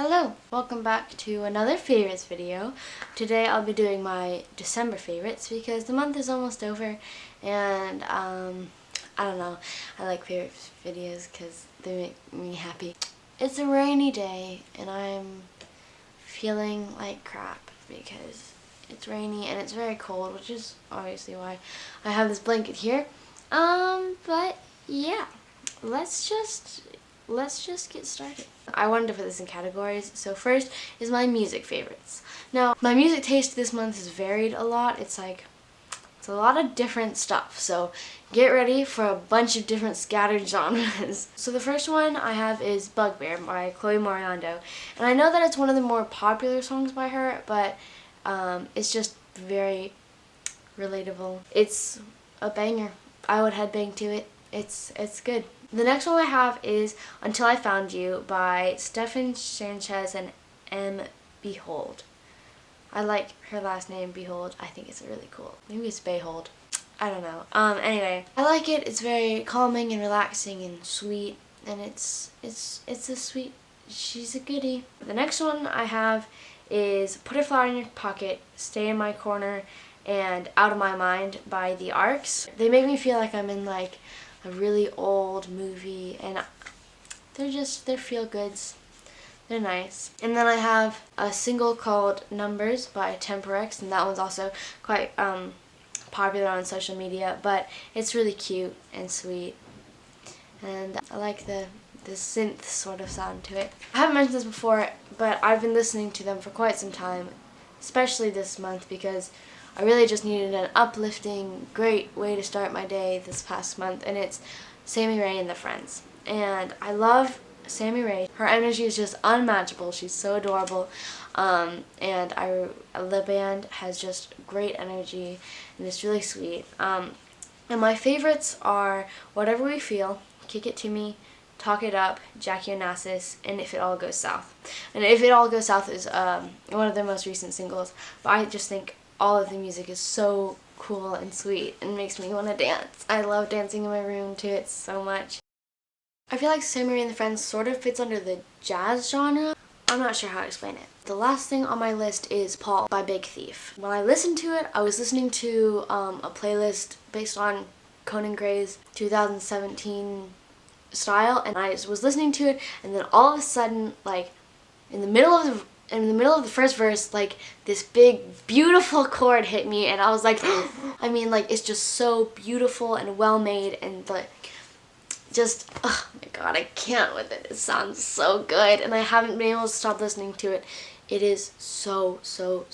Hello, welcome back to another favorites video. Today I'll be doing my December favorites because the month is almost over and I don't know, I like favorites videos because they make me happy. It's a rainy day and I'm feeling like crap because it's rainy and it's very cold, which is obviously why I have this blanket here. But yeah, let's just get started. I wanted to put this in categories. So first is my music favorites. Now, my music taste this month has varied a lot. It's a lot of different stuff. So get ready for a bunch of different scattered genres. So the first one I have is Bugbear by Chloe Moriando. And I know that it's one of the more popular songs by her, but it's just very relatable. It's a banger. I would headbang to it. It's good. The next one I have is Until I Found You by Stefan Sanchez and M. Behold. I like her last name, Behold. I think it's really cool. Maybe it's Behold. I don't know. Anyway, I like it. It's very calming and relaxing and sweet, and it's a sweet. She's a goodie. The next one I have is Put a Flower in Your Pocket, Stay in My Corner, and Out of My Mind by The Arcs. They make me feel like I'm in like a really old movie, and they're feel goods. They're nice. And then I have a single called Numbers by Temperex, and that one's also quite popular on social media, but it's really cute and sweet, and I like the synth sort of sound to it. I haven't mentioned this before, but I've been listening to them for quite some time, especially this month because I really just needed an uplifting, great way to start my day this past month, and it's Sammy Rae and the Friends. And I love Sammy Rae. Her energy is just unmatchable. She's so adorable, and the band has just great energy, and it's really sweet. And my favorites are Whatever We Feel, Kick It To Me, Talk It Up, Jackie Onassis, and If It All Goes South. And If It All Goes South is one of their most recent singles, but I just think all of the music is so cool and sweet and makes me want to dance. I love dancing in my room to it so much. I feel like Sammy Rae and the Friends sort of fits under the jazz genre. I'm not sure how to explain it. The last thing on my list is Paul by Big Thief. When I listened to it, I was listening to a playlist based on Conan Gray's 2017 style, and I was listening to it, and then all of a sudden, like in the middle of the first verse, like this big beautiful chord hit me, and I was like I mean, like, it's just so beautiful and well made, and like just, oh my god, I can't with it. It sounds so good, and I haven't been able to stop listening to it. It is so good,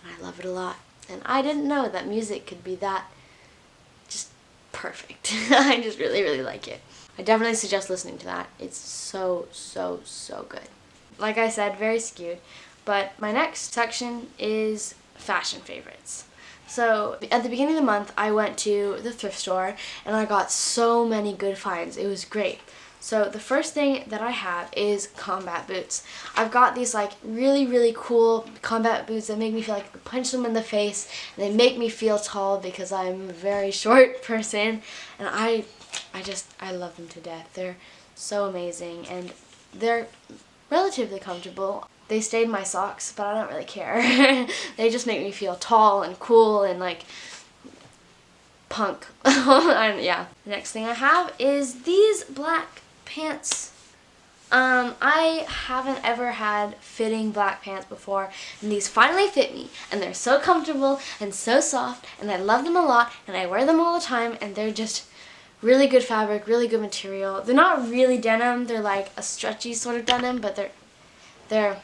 and I love it a lot. And I didn't know that music could be that just perfect. I just really like it. I definitely suggest listening to that. It's so good. Like I said, very skewed. But my next section is fashion favorites. So at the beginning of the month, I went to the thrift store and I got so many good finds. It was great. So the first thing that I have is combat boots. I've got these like really cool combat boots that make me feel like I could punch them in the face, and they make me feel tall because I'm a very short person, and I love them to death. They're so amazing, and they're relatively comfortable. They stained my socks, but I don't really care. They just make me feel tall and cool and like punk. Yeah. The next thing I have is these black pants. I haven't ever had fitting black pants before, and these finally fit me, and they're so comfortable and so soft, and I love them a lot, and I wear them all the time, and they're just really good fabric, really good material. They're not really denim, they're like a stretchy sort of denim, but they're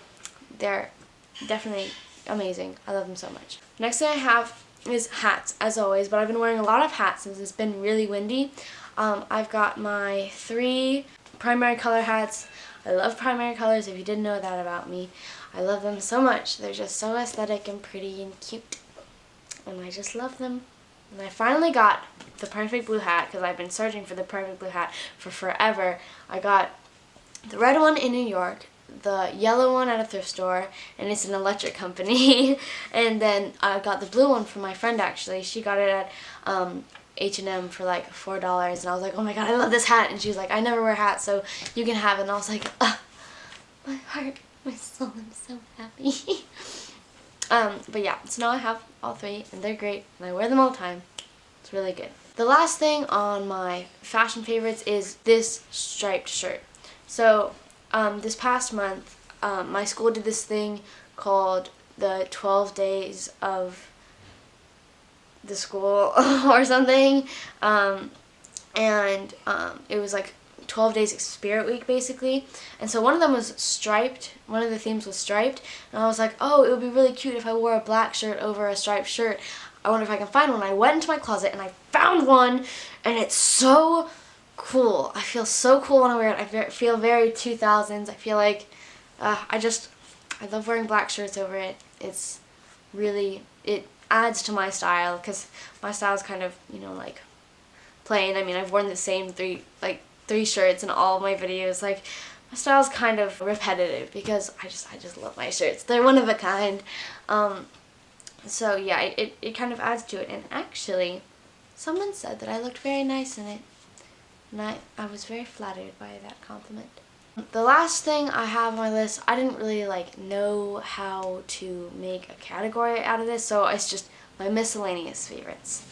definitely amazing. I love them so much. Next thing I have is hats, as always, but I've been wearing a lot of hats since it's been really windy. I've got my 3 primary color hats. I love primary colors, if you didn't know that about me. I love them so much. They're just so aesthetic and pretty and cute, and I just love them. And I finally got the perfect blue hat because I've been searching for the perfect blue hat for forever. I got the red one in New York, the yellow one at a thrift store, and it's an electric company. And then I got the blue one from my friend, actually. She got it at H&M for like $4, and I was like, oh my god, I love this hat. And she was like, I never wear hats, so you can have it. And I was like, ugh. my heart, my soul, I'm so happy. But yeah, so now I have all three, and they're great, and I wear them all the time. It's really good. The last thing on my fashion favorites is this striped shirt. So, this past month, my school did this thing called the 12 days of the school or something, and it was like 12 days of Spirit Week basically, and so one of them was striped, one of the themes was striped, and I was like, oh, it would be really cute if I wore a black shirt over a striped shirt. I wonder if I can find one. I went into my closet and I found one, and it's so cool. I feel so cool when I wear it. I feel very 2000s. I feel like I love wearing black shirts over it. It's really, it adds to my style, because my style is kind of, you know, like plain. I mean, I've worn the same three shirts in all of my videos. Like, my style's kind of repetitive because I just love my shirts. They're one of a kind. So yeah, it kind of adds to it. And actually, someone said that I looked very nice in it, and I was very flattered by that compliment. The last thing I have on my list, I didn't really know how to make a category out of this, so it's just my miscellaneous favorites.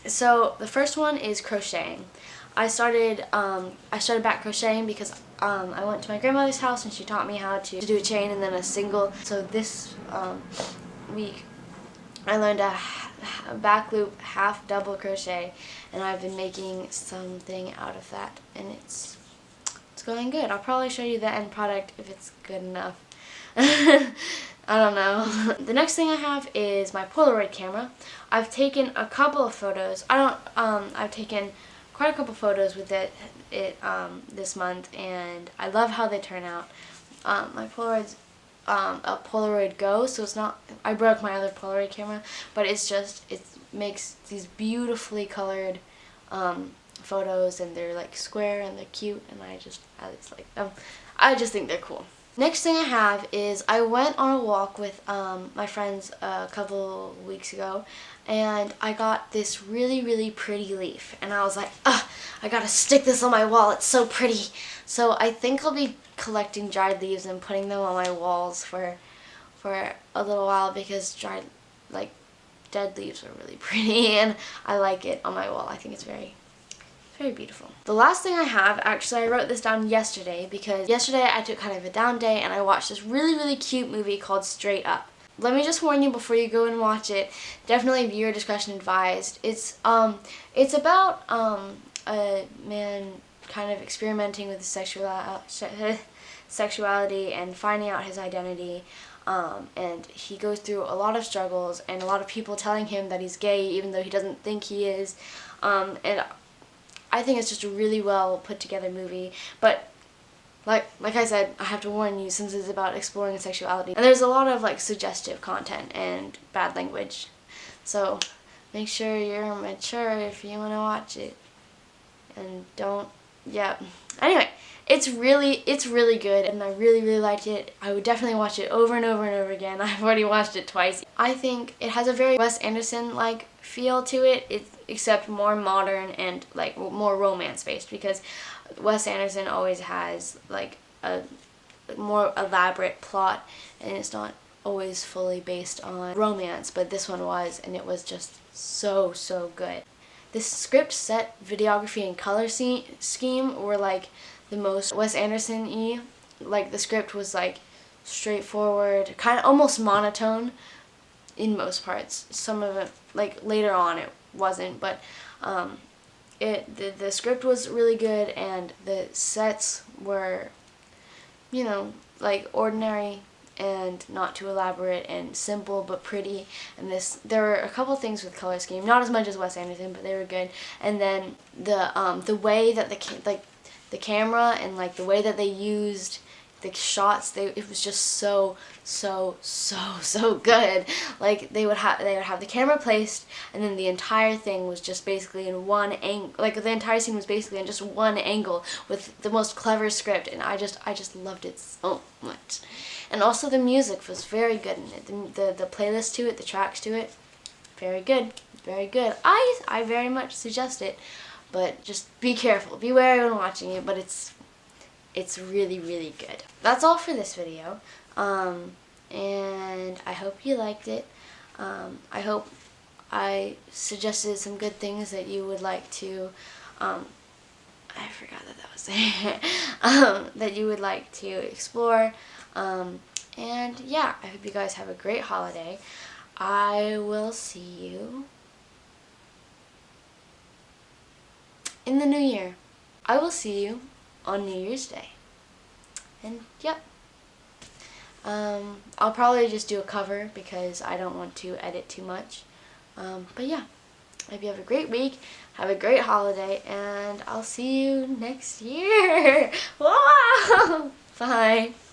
So the first one is crocheting. I started back crocheting because I went to my grandmother's house and she taught me how to do a chain and then a single. So this week I learned a back loop half double crochet, and I've been making something out of that, and it's going good. I'll probably show you the end product if it's good enough. I don't know. The next thing I have is my Polaroid camera. I've taken a couple of photos. I've taken quite a couple photos with it this month, and I love how they turn out. My Polaroid's a Polaroid Go, so it's not, I broke my other Polaroid camera, but it makes these beautifully colored photos, and they're square and they're cute, and I just like them. I just think they're cool. Next thing I have is I went on a walk with my friends a couple weeks ago, and I got this really, really pretty leaf, and I was like, ugh, I gotta stick this on my wall, it's so pretty. So I think I'll be collecting dried leaves and putting them on my walls for a little while, because dead leaves are really pretty, and I like it on my wall. I think it's very beautiful. The last thing I have, actually I wrote this down yesterday, because yesterday I took kind of a down day and I watched this really, really cute movie called Straight Up. Let me just warn you before you go and watch it, definitely viewer discretion advised. It's about a man kind of experimenting with his sexuality and finding out his identity, and he goes through a lot of struggles and a lot of people telling him that he's gay even though he doesn't think he is, and I think it's just a really well put together movie. But like I said, I have to warn you, since it's about exploring sexuality, and there's a lot of suggestive content and bad language, so make sure you're mature if you want to watch it, and don't, yeah. Anyway, it's really good, and I really, really liked it. I would definitely watch it over and over and over again. I've already watched it twice. I think it has a very Wes Anderson-like feel to it, except more modern and more romance-based, because Wes Anderson always has a more elaborate plot, and it's not always fully based on romance, but this one was, and it was just so, so good. The script, set, videography, and color scheme were the most Wes Anderson-y. The script was straightforward, kind of almost monotone in most parts. Some of it, later on, it wasn't, but the script was really good, and the sets were, you know, ordinary and not too elaborate, and simple but pretty. And there were a couple things with color scheme, not as much as Wes Anderson, but they were good. And then the way that the camera and the way that they used the shots, it was just so good. They would have the camera placed, and then the entire thing was just basically in one angle. The entire scene was basically in just one angle with the most clever script, and I just loved it so much. And also the music was very good in it. The playlist to it, the tracks to it, very good, very good. I very much suggest it, but just be careful, be wary when watching it. But it's It's really, really good. That's all for this video. And I hope you liked it. I hope I suggested some good things that you would like to, I forgot that was there, that you would like to explore. And yeah, I hope you guys have a great holiday. I will see you in the new year. I will see you on New Year's Day. And yep. I'll probably just do a cover because I don't want to edit too much. But yeah, I hope you have a great week, have a great holiday, and I'll see you next year. Wow! Bye.